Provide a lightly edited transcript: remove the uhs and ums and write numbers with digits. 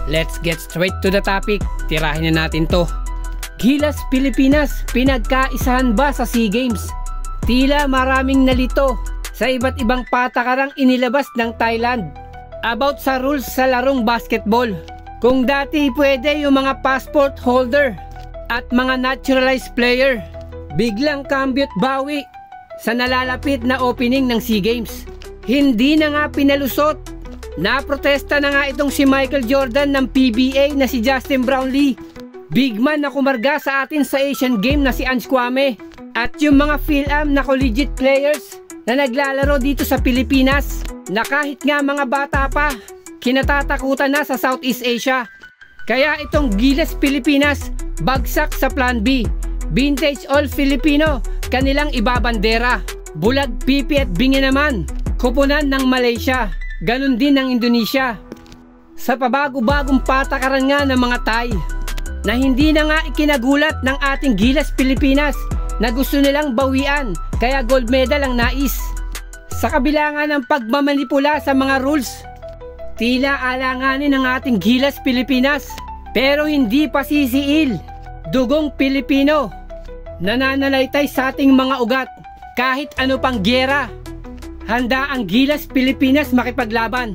Let's get straight to the topic. Tirahin na natin to. Gilas Pilipinas, pinagkaisahan ba sa SEA Games? Tila maraming nalito sa iba't ibang patakarang inilabas ng Thailand about sa rules sa larong basketball. Kung dati pwede yung mga passport holder at mga naturalized player, biglang kambyot bawi sa nalalapit na opening ng SEA Games. Hindi na nga pinalusot. Naprotesta na nga itong si Michael Jordan ng PBA na si Justin Brownlee. Big man na kumarga sa atin sa Asian Game na si Ange Kwame. At yung mga Phil-Am na collegiate players na naglalaro dito sa Pilipinas na kahit nga mga bata pa, kinatatakutan na sa Southeast Asia. Kaya itong Gilas Pilipinas, bagsak sa Plan B. Vintage All Filipino, kanilang ibabandera. Bulag pipi at bingi naman, kupunan ng Malaysia. Ganon din ng Indonesia. Sa pabago-bagong patakaran nga ng mga Thai, na hindi na nga ikinagulat ng ating Gilas Pilipinas na gusto nilang bawian, kaya gold medal ang nais. Sa kabila nga ng pagmamanipula sa mga rules, tila alanganin ng ating Gilas Pilipinas, pero hindi pa sisiil. Dugong Pilipino, nananalaytay sa ating mga ugat. Kahit ano pang gyera, handa ang Gilas Pilipinas makipaglaban.